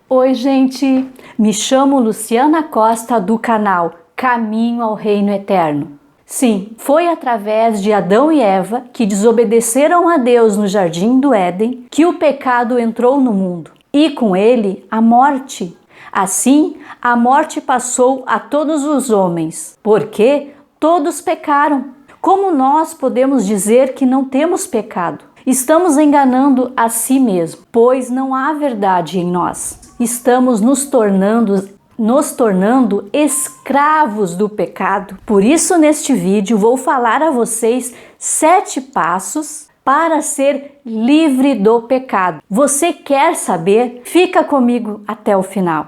Oi, gente! Me chamo Luciana Costa do canal Caminho ao Reino Eterno. Sim, foi através de Adão e Eva, que desobedeceram a Deus no Jardim do Éden, que o pecado entrou no mundo e com ele a morte. Assim, a morte passou a todos os homens, porque todos pecaram. Como nós podemos dizer que não temos pecado? Estamos enganando a si mesmo, pois não há verdade em nós. Estamos nos tornando escravos do pecado. Por isso, neste vídeo, vou falar a vocês 7 passos para ser livre do pecado. Você quer saber? Fica comigo até o final.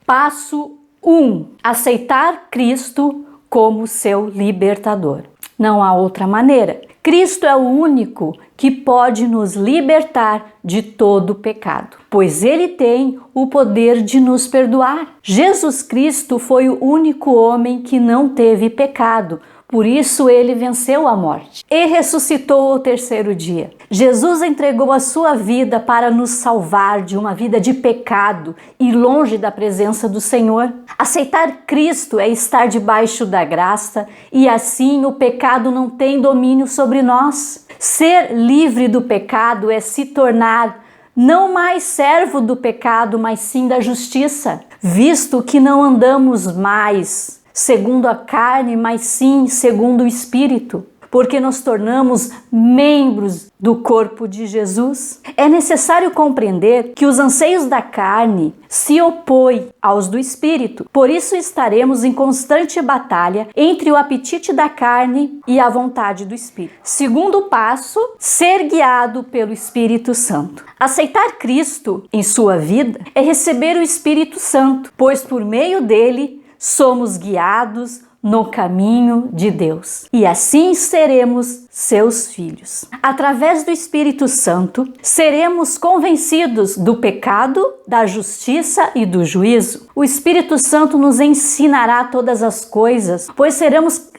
Passo 1. Aceitar Cristo como seu libertador. Não há outra maneira. Cristo é o único que pode nos libertar de todo o pecado, pois Ele tem o poder de nos perdoar. Jesus Cristo foi o único homem que não teve pecado, por isso Ele venceu a morte e ressuscitou ao 3º dia. Jesus entregou a sua vida para nos salvar de uma vida de pecado e longe da presença do Senhor. Aceitar Cristo é estar debaixo da graça e assim o pecado não tem domínio sobre nós. Ser livre do pecado é se tornar não mais servo do pecado, mas sim da justiça, visto que não andamos mais segundo a carne, mas sim segundo o Espírito, porque nos tornamos membros do corpo de Jesus. É necessário compreender que os anseios da carne se opõem aos do Espírito, por isso estaremos em constante batalha entre o apetite da carne e a vontade do Espírito. Segundo passo, ser guiado pelo Espírito Santo. Aceitar Cristo em sua vida é receber o Espírito Santo, pois por meio dele somos guiados no caminho de Deus e assim seremos seus filhos. Através do Espírito Santo, seremos convencidos do pecado, da justiça e do juízo. O Espírito Santo nos ensinará todas as coisas, pois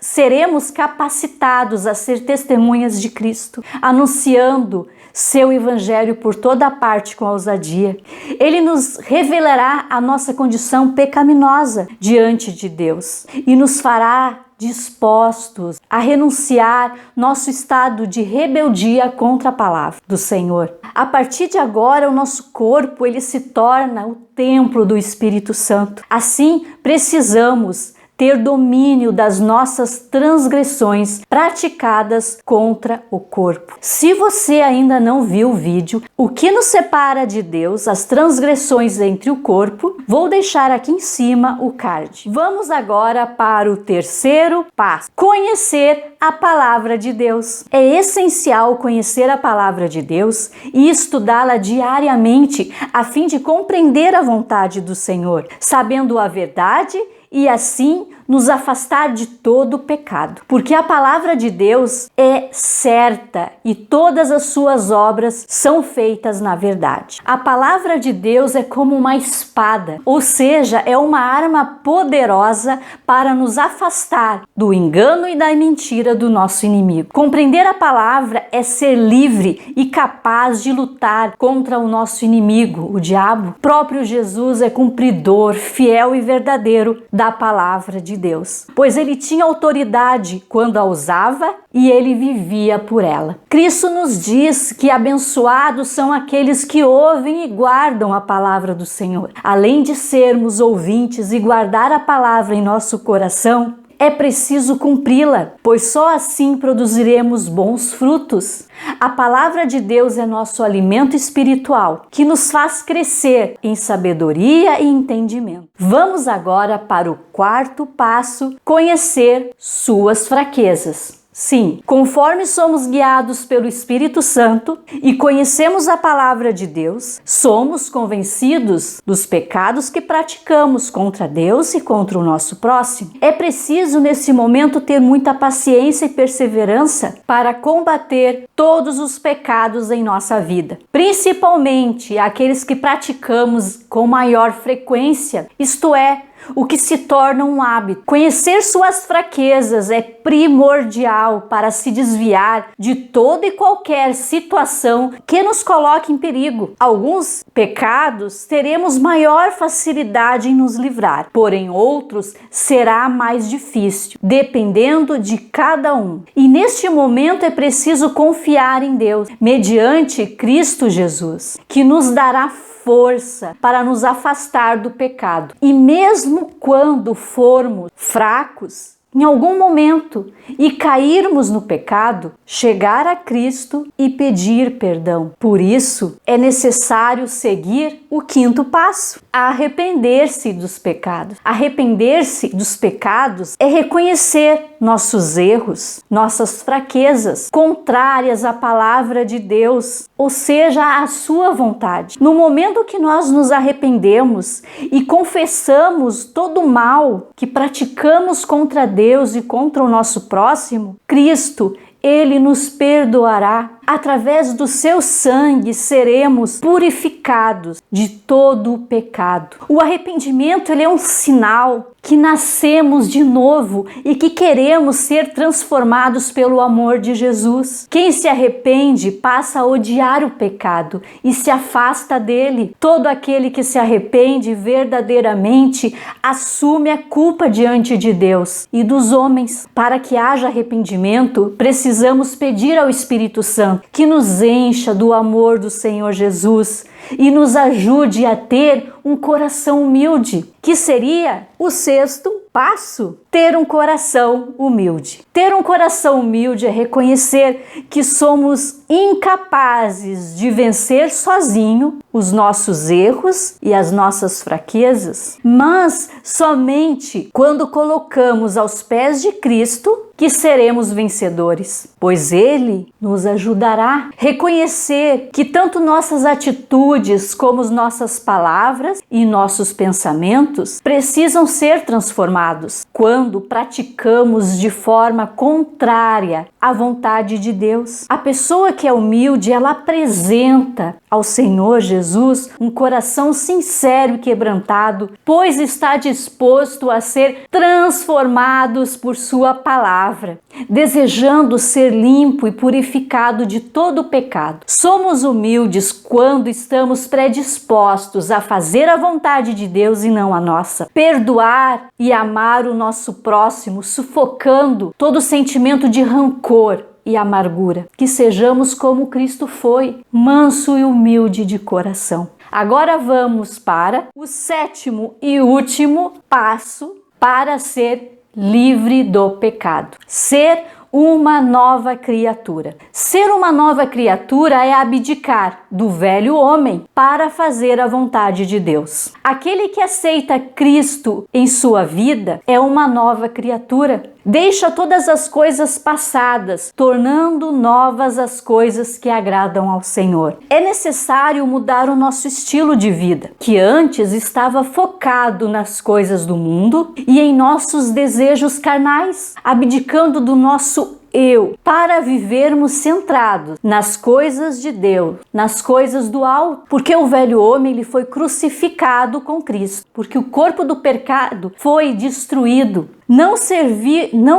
seremos capacitados a ser testemunhas de Cristo, anunciando seu evangelho por toda parte com ousadia. Ele nos revelará a nossa condição pecaminosa diante de Deus e nos fará dispostos a renunciar nosso estado de rebeldia contra a palavra do Senhor. A partir de agora, o nosso corpo ele se torna o templo do Espírito Santo. Assim, precisamos ter domínio das nossas transgressões praticadas contra o corpo. Se você ainda não viu o vídeo, o que nos separa de Deus, as transgressões entre o corpo, vou deixar aqui em cima o card. Vamos agora para o 3º passo: conhecer a palavra de Deus. É essencial conhecer a palavra de Deus e estudá-la diariamente a fim de compreender a vontade do Senhor, sabendo a verdade e assim nos afastar de todo o pecado. Porque a palavra de Deus é certa e todas as suas obras são feitas na verdade. A palavra de Deus é como uma espada, ou seja, é uma arma poderosa para nos afastar do engano e da mentira do nosso inimigo. Compreender a palavra é ser livre e capaz de lutar contra o nosso inimigo, o diabo. O próprio Jesus é cumpridor, fiel e verdadeiro da palavra de Deus, pois ele tinha autoridade quando a usava e ele vivia por ela. Cristo nos diz que abençoados são aqueles que ouvem e guardam a palavra do Senhor. Além de sermos ouvintes e guardar a palavra em nosso coração, é preciso cumpri-la, pois só assim produziremos bons frutos. A palavra de Deus é nosso alimento espiritual, que nos faz crescer em sabedoria e entendimento. Vamos agora para o 4º passo: conhecer suas fraquezas. Sim, conforme somos guiados pelo Espírito Santo e conhecemos a palavra de Deus, somos convencidos dos pecados que praticamos contra Deus e contra o nosso próximo. É preciso nesse momento ter muita paciência e perseverança para combater todos os pecados em nossa vida, principalmente aqueles que praticamos com maior frequência, isto é, o que se torna um hábito. Conhecer suas fraquezas é primordial para se desviar de toda e qualquer situação que nos coloque em perigo. Alguns pecados teremos maior facilidade em nos livrar, porém outros será mais difícil, dependendo de cada um. E neste momento é preciso confiar em Deus, mediante Cristo Jesus, que nos dará força para nos afastar do pecado. E mesmo quando formos fracos, em algum momento, e cairmos no pecado, chegar a Cristo e pedir perdão. Por isso, é necessário seguir o quinto passo: arrepender-se dos pecados. Arrepender-se dos pecados é reconhecer nossos erros, nossas fraquezas, contrárias à palavra de Deus, ou seja, à sua vontade. No momento que nós nos arrependemos e confessamos todo o mal que praticamos contra Deus e contra o nosso próximo, Cristo, Ele nos perdoará. Através do seu sangue seremos purificados de todo o pecado. O arrependimento, ele é um sinal que nascemos de novo e que queremos ser transformados pelo amor de Jesus. Quem se arrepende passa a odiar o pecado e se afasta dele. Todo aquele que se arrepende verdadeiramente assume a culpa diante de Deus e dos homens. Para que haja arrependimento, precisamos pedir ao Espírito Santo que nos encha do amor do Senhor Jesus e nos ajude a ter um coração humilde, que seria o sexto passo: ter um coração humilde. Ter um coração humilde é reconhecer que somos incapazes de vencer sozinho os nossos erros e as nossas fraquezas, mas somente quando colocamos aos pés de Cristo que seremos vencedores, pois Ele nos ajudará. Reconhecer que tanto nossas atitudes como nossas palavras e nossos pensamentos precisam ser transformados quando praticamos de forma contrária à vontade de Deus. A pessoa que é humilde, ela apresenta ao Senhor Jesus um coração sincero e quebrantado, pois está disposto a ser transformados por sua palavra, desejando ser limpo e purificado de todo o pecado. Somos humildes quando estamos predispostos a fazer a vontade de Deus e não a nossa. Perdoar e amar o nosso próximo, sufocando todo sentimento de rancor e amargura. Que sejamos como Cristo foi, manso e humilde de coração. Agora vamos para o sétimo e último passo para ser livre do pecado: ser uma nova criatura. Ser uma nova criatura é abdicar do velho homem para fazer a vontade de Deus. Aquele que aceita Cristo em sua vida é uma nova criatura. Deixa todas as coisas passadas, tornando novas as coisas que agradam ao Senhor. É necessário mudar o nosso estilo de vida, que antes estava focado nas coisas do mundo e em nossos desejos carnais, abdicando do nosso eu, para vivermos centrados nas coisas de Deus, nas coisas do alto, porque o velho homem ele foi crucificado com Cristo, porque o corpo do pecado foi destruído. Não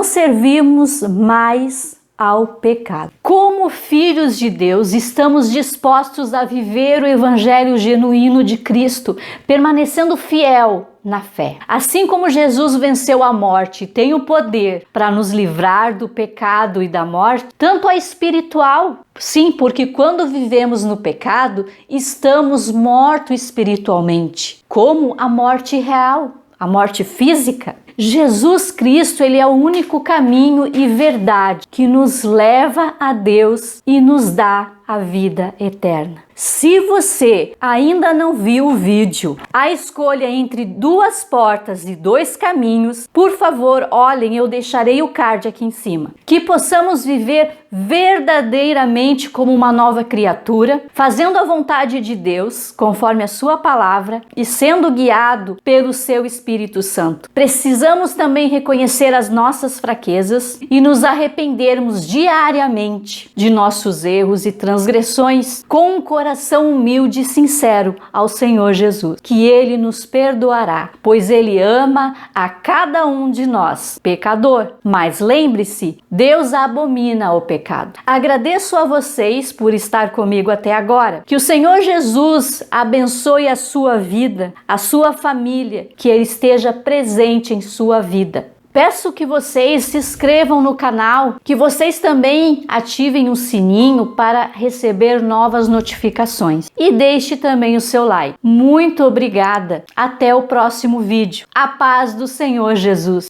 servimos mais ao pecado. Como filhos de Deus, estamos dispostos a viver o evangelho genuíno de Cristo, permanecendo fiel na fé. Assim como Jesus venceu a morte e tem o poder para nos livrar do pecado e da morte, tanto a espiritual, sim, porque quando vivemos no pecado, estamos mortos espiritualmente, como a morte real, a morte física. Jesus Cristo, ele é o único caminho e verdade que nos leva a Deus e nos dá a vida eterna. Se você ainda não viu o vídeo A Escolha entre Duas Portas e Dois Caminhos, por favor, olhem, eu deixarei o card aqui em cima. Que possamos viver verdadeiramente como uma nova criatura, fazendo a vontade de Deus, conforme a sua palavra, e sendo guiado pelo seu Espírito Santo. Precisamos também reconhecer as nossas fraquezas e nos arrependermos diariamente de nossos erros e transgressões transgressões com um coração humilde e sincero ao Senhor Jesus, que Ele nos perdoará, pois Ele ama a cada um de nós, pecador. Mas lembre-se, Deus abomina o pecado. Agradeço a vocês por estar comigo até agora. Que o Senhor Jesus abençoe a sua vida, a sua família, que Ele esteja presente em sua vida. Peço que vocês se inscrevam no canal, que vocês também ativem o sininho para receber novas notificações. E deixe também o seu like. Muito obrigada. Até o próximo vídeo. A paz do Senhor Jesus.